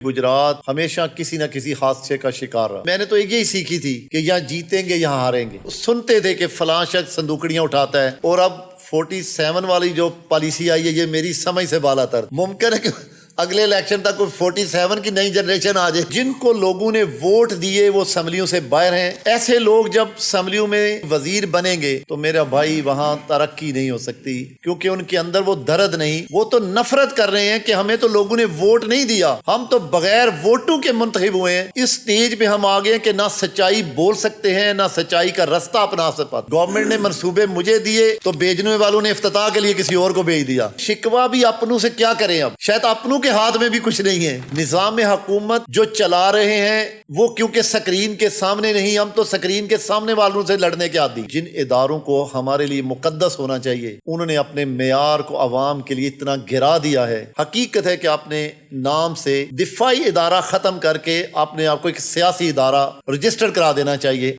گجرات ہمیشہ کسی نہ کسی حادثے کا شکار رہا. میں نے تو یہی سیکھی تھی کہ یہاں جیتیں گے یہاں ہاریں گے. سنتے تھے کہ فلاں شخص صندوقڑیاں اٹھاتا ہے، اور اب 47 والی جو پالیسی آئی ہے یہ میری سمجھ سے بالا تر. ممکن ہے کہ اگلے الیکشن تک کوئی 47 کی نئی جنریشن آ جائے. جن کو لوگوں نے ووٹ دیے وہ اسمبلیوں سے باہر ہیں. ایسے لوگ جب اسمبلیوں میں وزیر بنیں گے تو میرا بھائی وہاں ترقی نہیں ہو سکتی، کیونکہ ان کے اندر وہ درد نہیں. وہ تو نفرت کر رہے ہیں کہ ہمیں تو لوگوں نے ووٹ نہیں دیا، ہم تو بغیر ووٹوں کے منتخب ہوئے ہیں. اس سٹیج پہ ہم آگے کہ نہ سچائی بول سکتے ہیں نہ سچائی کا رستہ اپنا سکتے. گورنمنٹ نے منصوبے مجھے دیے تو بیچنے والوں نے افتتاح کے لیے کسی اور کو بھیج دیا. شکوہ بھی اپنوں سے کیا کریں، اب شاید اپنوں کے ہاتھ میں بھی کچھ نہیں ہے. نظام حکومت جو چلا رہے ہیں وہ کیونکہ سکرین کے سامنے نہیں، ہم تو سکرین کے سامنے والوں سے لڑنے کے عادی. جن اداروں کو ہمارے لیے مقدس ہونا چاہیے انہوں نے اپنے معیار کو عوام کے لیے اتنا گرا دیا ہے. حقیقت ہے کہ اپنے نام سے دفاعی ادارہ ختم کر کے اپنے آپ کو ایک سیاسی ادارہ رجسٹر کرا دینا چاہیے.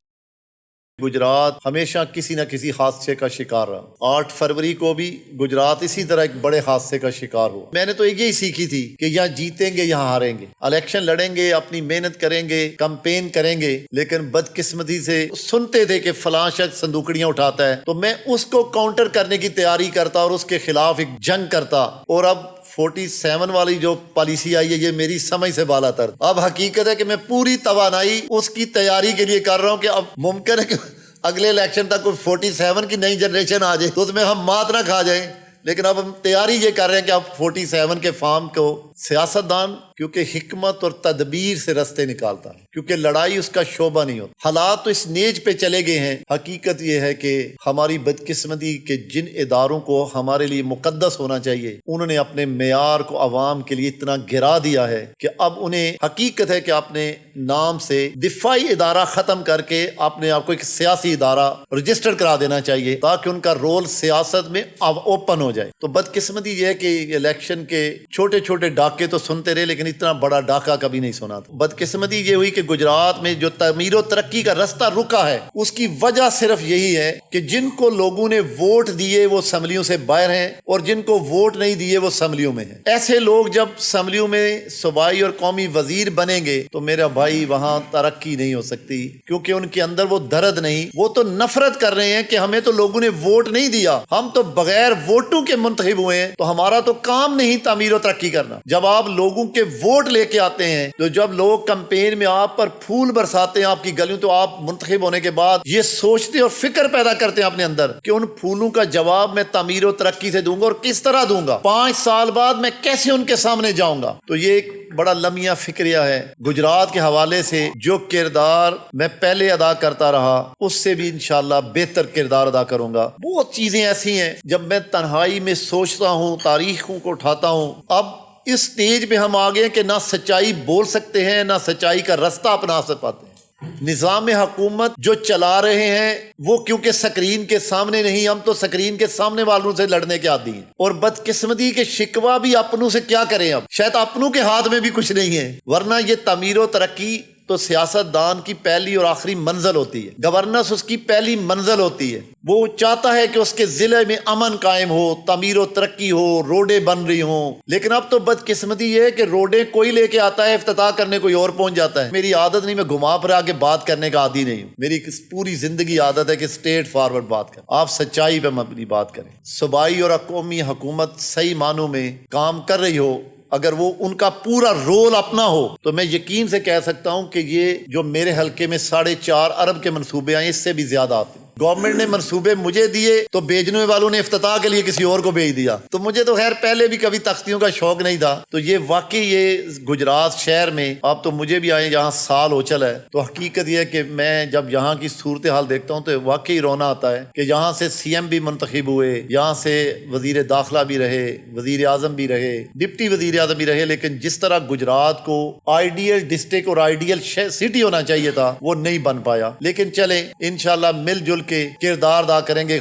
گجرات ہمیشہ کسی نہ کسی حادثے کا شکار رہا. 8 فروری کو بھی گجرات اسی طرح ایک بڑے حادثے کا شکار ہوا. میں نے تو یہی سیکھی تھی کہ یہاں جیتیں گے یہاں ہاریں گے. الیکشن لڑیں گے، اپنی محنت کریں گے، کمپین کریں گے، لیکن بدقسمتی سے سنتے تھے کہ فلاں شخص صندوقڑیاں اٹھاتا ہے تو میں اس کو کاؤنٹر کرنے کی تیاری کرتا اور اس کے خلاف ایک جنگ کرتا. اور اب 47 والی جو پالیسی آئی ہے یہ میری سمجھ سے بالا تر. اب حقیقت ہے کہ میں پوری توانائی اس کی تیاری کے لیے کر رہا ہوں کہ اب ممکن ہے کہ اگلے الیکشن تک کوئی 47 کی نئی جنریشن آ جائے تو اس میں ہم مات نہ کھا جائیں. لیکن اب ہم تیاری یہ کر رہے ہیں کہ اب 47 کے فارم کو سیاستدان کیونکہ حکمت اور تدبیر سے رستے نکالتا ہے، کیونکہ لڑائی اس کا شعبہ نہیں ہوتا. حالات تو اس نیج پہ چلے گئے ہیں. حقیقت یہ ہے کہ ہماری بدقسمتی کہ جن اداروں کو ہمارے لیے مقدس ہونا چاہیے انہوں نے اپنے معیار کو عوام کے لیے اتنا گرا دیا ہے کہ اب انہیں حقیقت ہے کہ اپنے نام سے دفاعی ادارہ ختم کر کے اپنے آپ کو ایک سیاسی ادارہ رجسٹر کرا دینا چاہیے تاکہ ان کا رول سیاست میں اوپن ہو جائے. تو بدقسمتی یہ ہے کہ الیکشن کے چھوٹے چھوٹے ڈاکے تو سنتے رہے لیکن اتنا بڑا ڈاکہ کبھی نہیں سنا تھا. بدقسمتی یہ ہوئی کہ گجرات میں جو تعمیر و ترقی کا رستہ رکا ہے اس کی وجہ صرف یہی ہے کہ جن کو لوگوں نے ووٹ دیے وہ اسمبلیوں سے باہر ہیں اور جن کو ووٹ نہیں دیے وہ اسمبلیوں میں ہیں. ایسے لوگ جب اسمبلیوں میں صوبائی اور قومی وزیر بنیں گے تو میرا بھائی وہاں ترقی نہیں ہو سکتی، کیونکہ ان کے اندر وہ درد نہیں. وہ تو نفرت کر رہے ہیں کہ ہمیں تو لوگوں نے ووٹ نہیں دیا، ہم تو بغیر ووٹوں کے منتخب ہوئے ہیں، تو ہمارا تو کام نہیں تعمیر و ترقی کرنا. جب آپ لوگوں کے ووٹ لے کے آتے ہیں تو جب لوگ کمپین میں آپ پر پھول برساتے ہیں آپ کی گلیوں، تو آپ منتخب ہونے کے بعد یہ سوچتے اور فکر پیدا کرتے ہیں اپنے اندر کہ ان پھولوں کا جواب میں تعمیر و ترقی سے دوں گا اور کس طرح دوں گا، 5 سال بعد میں کیسے ان کے سامنے جاؤں گا. تو یہ ایک بڑا لمحہ فکریہ ہے. گجرات کے حوالے سے جو کردار میں پہلے ادا کرتا رہا اس سے بھی انشاءاللہ بہتر کردار ادا کروں گا. بہت چیزیں ایسی ہیں جب میں تنہائی میں سوچتا ہوں، تاریخوں کو اٹھاتا ہوں. اب اس سٹیج پہ ہم آگے کہ نہ سچائی بول سکتے ہیں نہ سچائی کا رستہ اپنا سکتے ہیں. نظام حکومت جو چلا رہے ہیں وہ کیونکہ سکرین کے سامنے نہیں، ہم تو سکرین کے سامنے والوں سے لڑنے کے عادی ہیں. اور بدقسمتی کے شکوہ بھی اپنوں سے کیا کریں، اب شاید اپنوں کے ہاتھ میں بھی کچھ نہیں ہے. ورنہ یہ تعمیر و ترقی تو سیاست دان کی پہلی اور آخری منزل ہوتی ہے، گورننس اس کی پہلی منزل ہوتی ہے. وہ چاہتا ہے کہ اس کے ضلع میں امن قائم ہو، تعمیر و ترقی ہو، روڈیں بن رہی ہوں. لیکن اب تو بدقسمتی یہ ہے کہ روڈیں کوئی لے کے آتا ہے، افتتاح کرنے کوئی اور پہنچ جاتا ہے. میری عادت نہیں، میں گھما پھرا کے بات کرنے کا عادی نہیں ہوں. میری پوری زندگی عادت ہے کہ اسٹریٹ فارورڈ بات کریں، آپ سچائی پہ اپنی بات کریں. صوبائی اور قومی حکومت صحیح معنوں میں کام کر رہی ہو، اگر وہ ان کا پورا رول اپنا ہو تو میں یقین سے کہہ سکتا ہوں کہ یہ جو میرے حلقے میں 4.5 ارب کے منصوبے آئے اس سے بھی زیادہ آتے ہیں. گورنمنٹ نے منصوبے مجھے دیے تو بیچنے والوں نے افتتاح کے لیے کسی اور کو بھیج دیا. تو مجھے تو خیر پہلے بھی کبھی تختیوں کا شوق نہیں تھا. تو یہ واقعی یہ گجرات شہر میں اب تو مجھے بھی آئے یہاں سال ہو چلا ہے. تو حقیقت یہ ہے کہ میں جب یہاں کی صورتحال دیکھتا ہوں تو واقعی رونا آتا ہے کہ یہاں سے CM بھی منتخب ہوئے، یہاں سے وزیر داخلہ بھی رہے، وزیر اعظم بھی رہے، ڈپٹی وزیر اعظم بھی رہے، لیکن جس طرح گجرات کو آئیڈیل ڈسٹرکٹ اور آئیڈیل سٹی ہونا چاہیے تھا وہ نہیں بن پایا. لیکن چلیں انشاءاللہ مل جل کے کردار ادا کریں گے.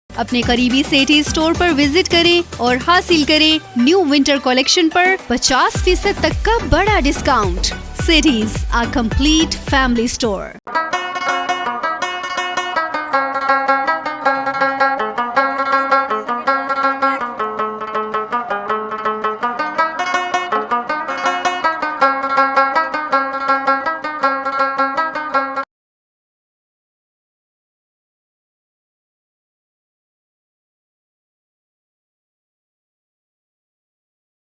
اپنے قریبی سیٹی اسٹور پر وزٹ کریں اور حاصل کریں نیو ونٹر کلیکشن پر 50% تک کا بڑا discount. Cities, a complete family store.